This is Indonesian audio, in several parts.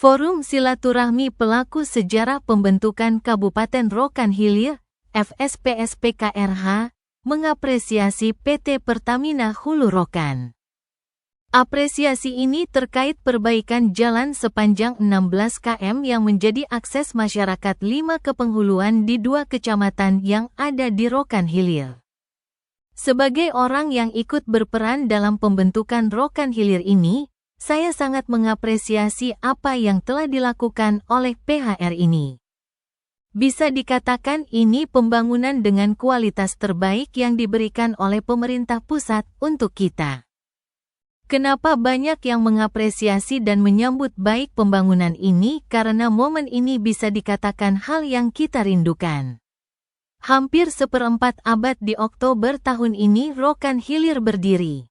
Forum Silaturahmi Pelaku Sejarah Pembentukan Kabupaten Rokan Hilir, FSPSPKRH, mengapresiasi PT Pertamina Hulu Rokan. Apresiasi ini terkait perbaikan jalan sepanjang 16 km yang menjadi akses masyarakat 5 kepenghuluan di 2 kecamatan yang ada di Rokan Hilir. Sebagai orang yang ikut berperan dalam pembentukan Rokan Hilir ini, saya sangat mengapresiasi apa yang telah dilakukan oleh PHR ini. Bisa dikatakan ini pembangunan dengan kualitas terbaik yang diberikan oleh pemerintah pusat untuk kita. Kenapa banyak yang mengapresiasi dan menyambut baik pembangunan ini? Karena momen ini bisa dikatakan hal yang kita rindukan. Hampir seperempat abad di Oktober tahun ini Rokan Hilir berdiri.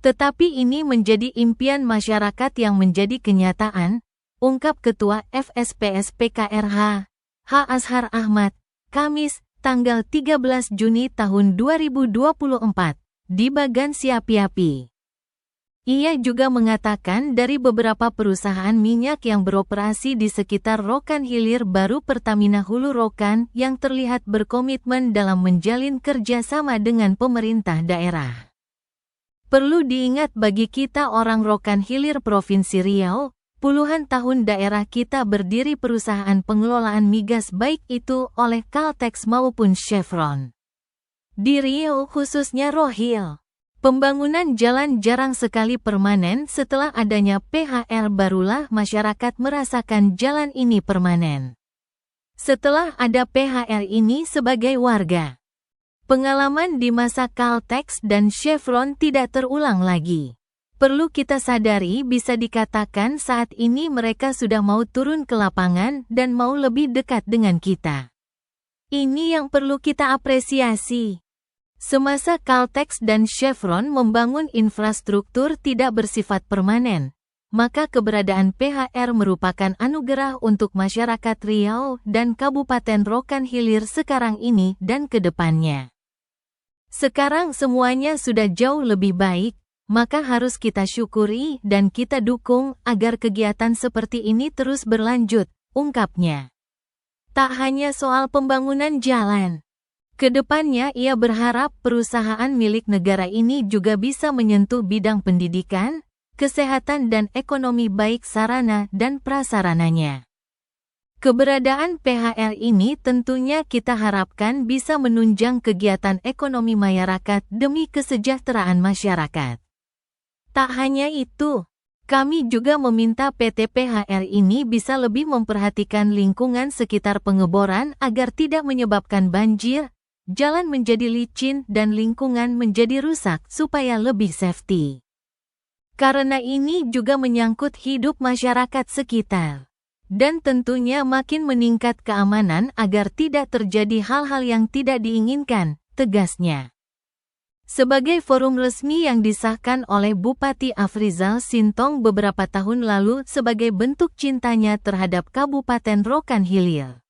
Tetapi ini menjadi impian masyarakat yang menjadi kenyataan, ungkap Ketua FSPSPKRH, H. Azhar Ahmad, Kamis, tanggal 13 Juni tahun 2024, di Bagan Siapi-Api. Ia juga mengatakan dari beberapa perusahaan minyak yang beroperasi di sekitar Rokan Hilir baru Pertamina Hulu Rokan yang terlihat berkomitmen dalam menjalin kerjasama dengan pemerintah daerah. Perlu diingat bagi kita orang Rokan Hilir Provinsi Riau, puluhan tahun daerah kita berdiri perusahaan pengelolaan migas baik itu oleh Caltex maupun Chevron. Di Riau khususnya Rohil, pembangunan jalan jarang sekali permanen. Setelah adanya PHR barulah masyarakat merasakan jalan ini permanen. Setelah ada PHR ini sebagai warga, pengalaman di masa Caltex dan Chevron tidak terulang lagi. Perlu kita sadari bisa dikatakan saat ini mereka sudah mau turun ke lapangan dan mau lebih dekat dengan kita. Ini yang perlu kita apresiasi. Semasa Caltex dan Chevron membangun infrastruktur tidak bersifat permanen, maka keberadaan PHR merupakan anugerah untuk masyarakat Riau dan Kabupaten Rokan Hilir sekarang ini dan ke depannya. Sekarang semuanya sudah jauh lebih baik, maka harus kita syukuri dan kita dukung agar kegiatan seperti ini terus berlanjut, ungkapnya. Tak hanya soal pembangunan jalan. Kedepannya ia berharap perusahaan milik negara ini juga bisa menyentuh bidang pendidikan, kesehatan dan ekonomi baik sarana dan prasarananya. Keberadaan PHR ini tentunya kita harapkan bisa menunjang kegiatan ekonomi masyarakat demi kesejahteraan masyarakat. Tak hanya itu, kami juga meminta PT PHR ini bisa lebih memperhatikan lingkungan sekitar pengeboran agar tidak menyebabkan banjir, jalan menjadi licin dan lingkungan menjadi rusak supaya lebih safety. Karena ini juga menyangkut hidup masyarakat sekitar. Dan tentunya makin meningkat keamanan agar tidak terjadi hal-hal yang tidak diinginkan, tegasnya. Sebagai forum resmi yang disahkan oleh Bupati Afrizal Sintong beberapa tahun lalu sebagai bentuk cintanya terhadap Kabupaten Rokan Hilir,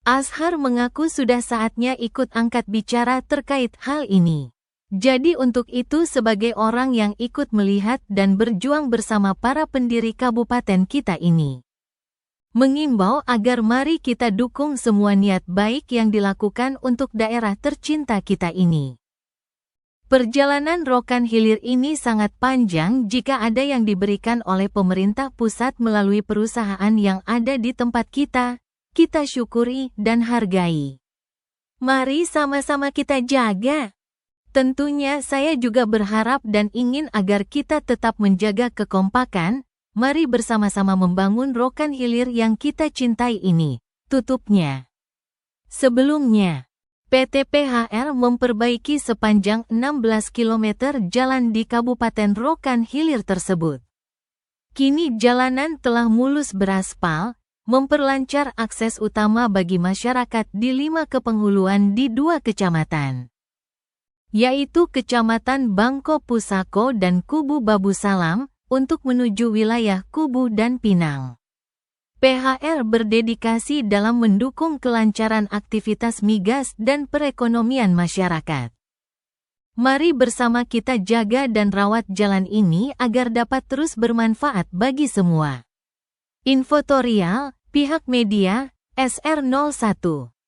Azhar mengaku sudah saatnya ikut angkat bicara terkait hal ini. Jadi untuk itu sebagai orang yang ikut melihat dan berjuang bersama para pendiri kabupaten kita ini, mengimbau agar mari kita dukung semua niat baik yang dilakukan untuk daerah tercinta kita ini. Perjalanan Rokan Hilir ini sangat panjang jika ada yang diberikan oleh pemerintah pusat melalui perusahaan yang ada di tempat kita syukuri dan hargai. Mari sama-sama kita jaga. Tentunya saya juga berharap dan ingin agar kita tetap menjaga kekompakan. Mari bersama-sama membangun Rokan Hilir yang kita cintai ini, tutupnya. Sebelumnya, PT PHR memperbaiki sepanjang 16 km jalan di Kabupaten Rokan Hilir tersebut. Kini jalanan telah mulus beraspal, memperlancar akses utama bagi masyarakat di 5 kepenghuluan di 2 kecamatan, yaitu Kecamatan Bangko Pusako dan Kubu Babu Salam, untuk menuju wilayah Kubu dan Pinang. PHR berdedikasi dalam mendukung kelancaran aktivitas migas dan perekonomian masyarakat. Mari bersama kita jaga dan rawat jalan ini agar dapat terus bermanfaat bagi semua. Infotorial, pihak media, SR01.